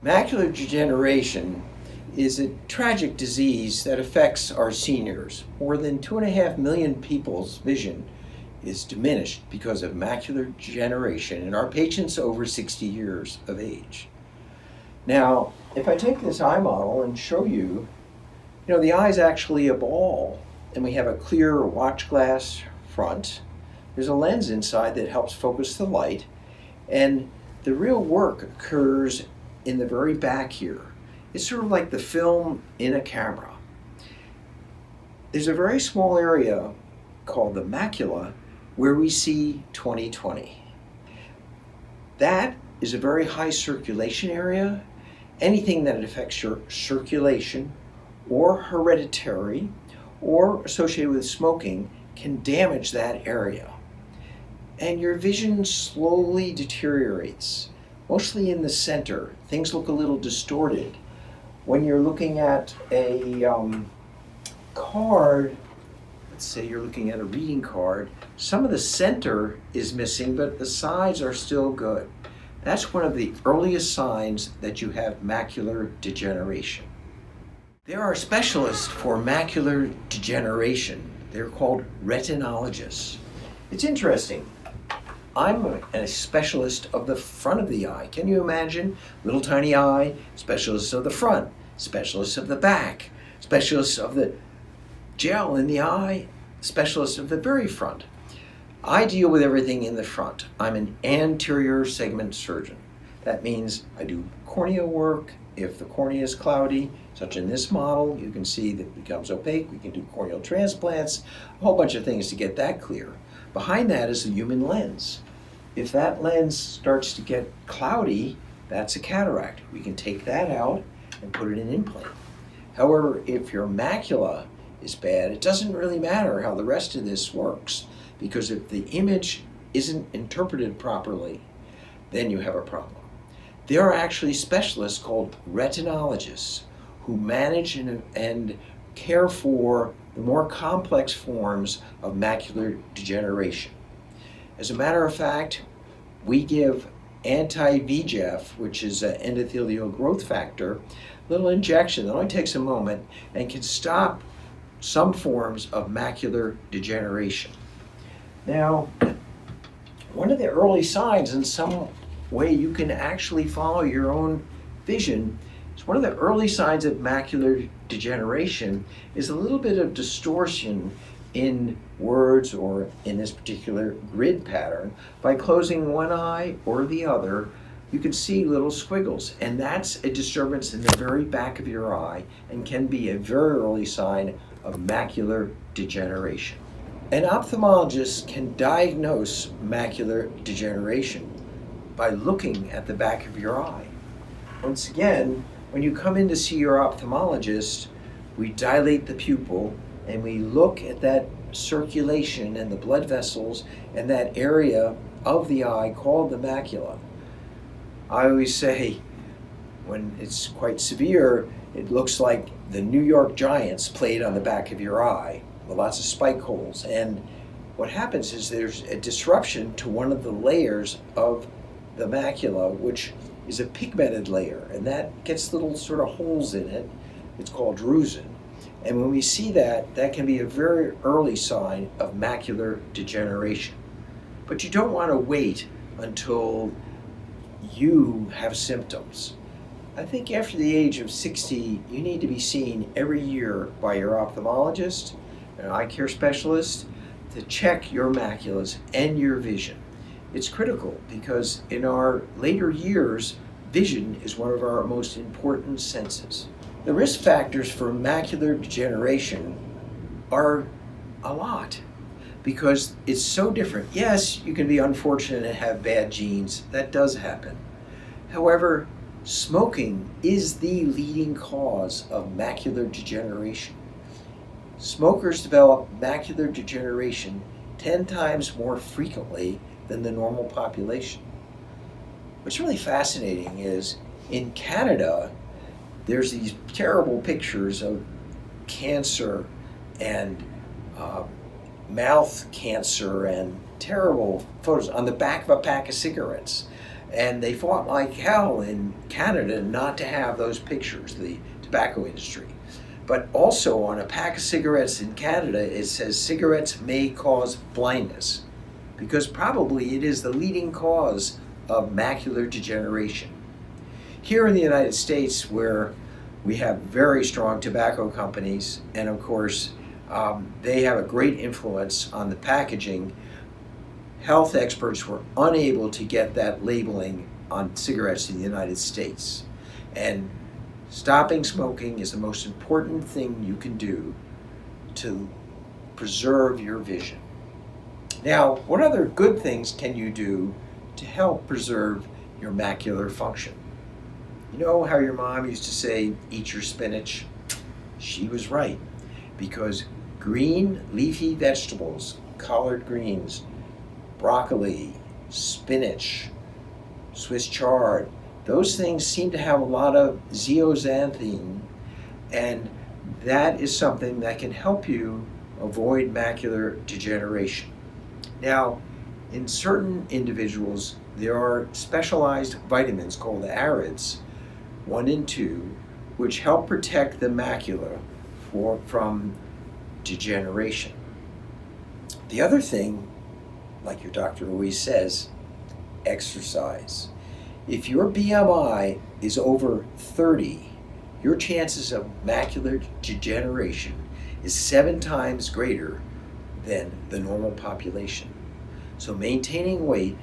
Macular degeneration is a tragic disease that affects our seniors. More than 2.5 million people's vision is diminished because of macular degeneration in our patients over 60 years of age. Now, if I take this eye model and show you, the eye is actually a ball, and we have a clear watch glass front. There's a lens inside that helps focus the light, and the real work occurs in the very back here. It's sort of like the film in a camera. There's a very small area called the macula where we see 20/20. That is a very high circulation area. Anything that affects your circulation or hereditary or associated with smoking can damage that area. And your vision slowly deteriorates, mostly in the center. Things look a little distorted. When you're looking at a card, let's say you're looking at a reading card, some of the center is missing, but the sides are still good. That's one of the earliest signs that you have macular degeneration. There are specialists for macular degeneration. They're called retinologists. It's interesting. I'm a specialist of the front of the eye. Can you imagine? Little tiny eye, specialists of the front, specialists of the back, specialists of the gel in the eye, specialists of the very front. I deal with everything in the front. I'm an anterior segment surgeon. That means I do cornea work. If the cornea is cloudy, such in this model, you can see that it becomes opaque. We can do corneal transplants, a whole bunch of things to get that clear. Behind that is the human lens. If that lens starts to get cloudy, that's a cataract. We can take that out and put it in an implant. However, if your macula is bad, it doesn't really matter how the rest of this works, because if the image isn't interpreted properly, then you have a problem. There are actually specialists called retinologists who manage and care for the more complex forms of macular degeneration. As a matter of fact, we give anti-VEGF, which is an endothelial growth factor, a little injection that only takes a moment and can stop some forms of macular degeneration. Now, one of the early signs, in some way you can actually follow your own vision, is one of the early signs of macular degeneration is a little bit of distortion in words or in this particular grid pattern. By closing one eye or the other, you can see little squiggles, and that's a disturbance in the very back of your eye and can be a very early sign of macular degeneration. An ophthalmologist can diagnose macular degeneration by looking at the back of your eye. Once again, when you come in to see your ophthalmologist, we dilate the pupil and we look at that circulation and the blood vessels and that area of the eye called the macula. I always say, when it's quite severe, it looks like the New York Giants played on the back of your eye with lots of spike holes. And what happens is there's a disruption to one of the layers of the macula, which is a pigmented layer, and that gets little sort of holes in it. It's called drusen. And when we see that, that can be a very early sign of macular degeneration. But you don't want to wait until you have symptoms. I think after the age of 60, you need to be seen every year by your ophthalmologist, an eye care specialist, to check your maculas and your vision. It's critical because in our later years, vision is one of our most important senses. The risk factors for macular degeneration are a lot because it's so different. Yes, you can be unfortunate and have bad genes. That does happen. However, smoking is the leading cause of macular degeneration. Smokers develop macular degeneration 10 times more frequently than the normal population. What's really fascinating is in Canada, there's these terrible pictures of cancer and mouth cancer and terrible photos on the back of a pack of cigarettes. And they fought like hell in Canada not to have those pictures, the tobacco industry. But also on a pack of cigarettes in Canada, it says cigarettes may cause blindness, because probably it is the leading cause of macular degeneration. Here in the United States, where we have very strong tobacco companies, and of course, they have a great influence on the packaging, health experts were unable to get that labeling on cigarettes in the United States. And stopping smoking is the most important thing you can do to preserve your vision. Now, what other good things can you do to help preserve your macular function? You know how your mom used to say, eat your spinach? She was right, because green leafy vegetables, collard greens, broccoli, spinach, Swiss chard, those things seem to have a lot of zeaxanthin, and that is something that can help you avoid macular degeneration. Now, in certain individuals, there are specialized vitamins called ARIDs, 1 and 2, which help protect the macula from degeneration. The other thing, like your doctor always says, exercise. If your BMI is over 30, your chances of macular degeneration is 7 times greater than the normal population. So maintaining weight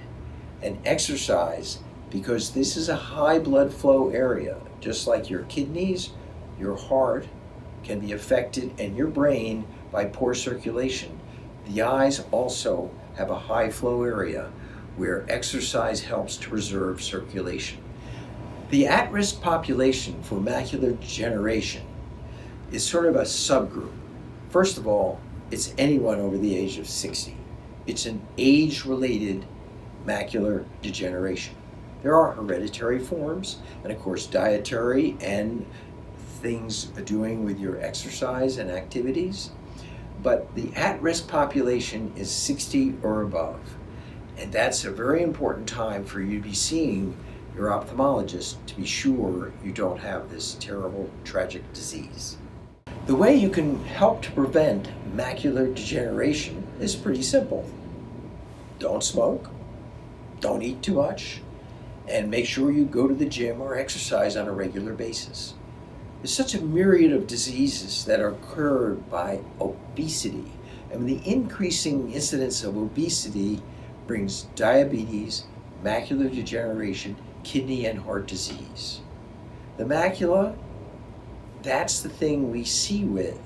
and exercise, because this is a high blood flow area, just like your kidneys, your heart can be affected, and your brain by poor circulation. The eyes also have a high flow area where exercise helps to preserve circulation. The at-risk population for macular degeneration is sort of a subgroup. First of all, it's anyone over the age of 60. It's an age-related macular degeneration. There are hereditary forms, and of course dietary and things doing with your exercise and activities. But the at-risk population is 60 or above. And that's a very important time for you to be seeing your ophthalmologist to be sure you don't have this terrible, tragic disease. The way you can help to prevent macular degeneration is pretty simple. Don't smoke, don't eat too much, and make sure you go to the gym or exercise on a regular basis. There's such a myriad of diseases that are occurred by obesity, and the increasing incidence of obesity brings diabetes, macular degeneration, kidney and heart disease. The macula, that's the thing we see with,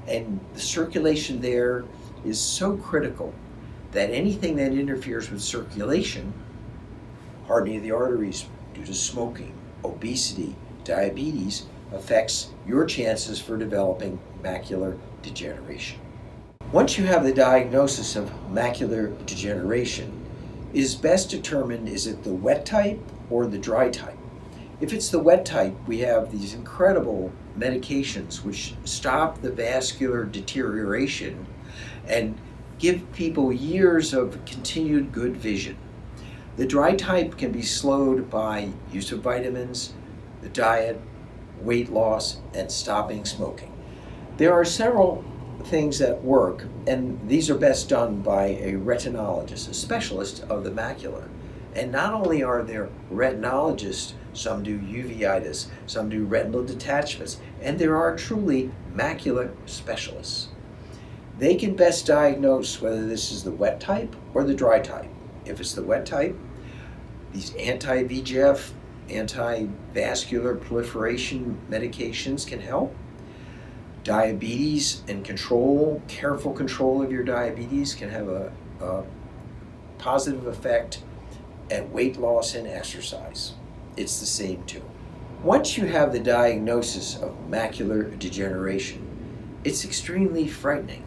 and the circulation there is so critical that anything that interferes with circulation, hardening of the arteries due to smoking, obesity, diabetes, affects your chances for developing macular degeneration. Once you have the diagnosis of macular degeneration, it is best determined, is it the wet type or the dry type? If it's the wet type, we have these incredible medications which stop the vascular deterioration and give people years of continued good vision. The dry type can be slowed by use of vitamins, the diet, weight loss, and stopping smoking. There are several things that work, and these are best done by a retinologist, a specialist of the macula. And not only are there retinologists, some do uveitis, some do retinal detachments, and there are truly macular specialists. They can best diagnose whether this is the wet type or the dry type. If it's the wet type, these anti-VEGF, anti-vascular proliferation medications can help. Diabetes and careful control of your diabetes can have a positive effect, and weight loss and exercise. It's the same too. Once you have the diagnosis of macular degeneration, it's extremely frightening.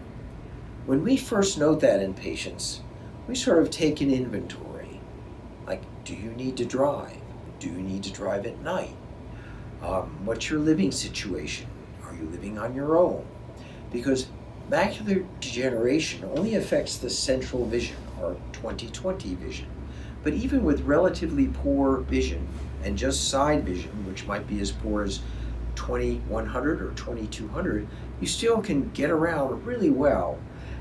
When we first note that in patients, we sort of take an inventory. Like, do you need to drive? Do you need to drive at night? What's your living situation? Are you living on your own? Because macular degeneration only affects the central vision, or 20/20 vision. But even with relatively poor vision and just side vision, which might be as poor as 2100 or 2200, you still can get around really well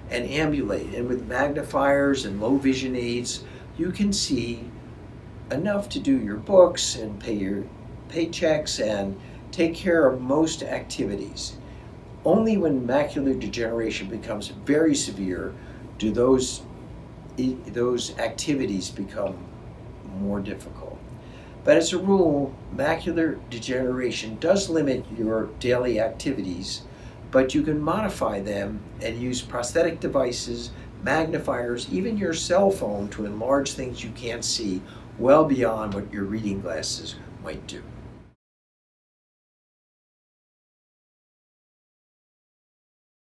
and ambulate. And with magnifiers and low vision aids, you can see enough to do your books and pay your paychecks and take care of most activities. Only when macular degeneration becomes very severe do those activities become more difficult. But as a rule, macular degeneration does limit your daily activities, but you can modify them and use prosthetic devices, magnifiers, even your cell phone to enlarge things you can't see well beyond what your reading glasses might do.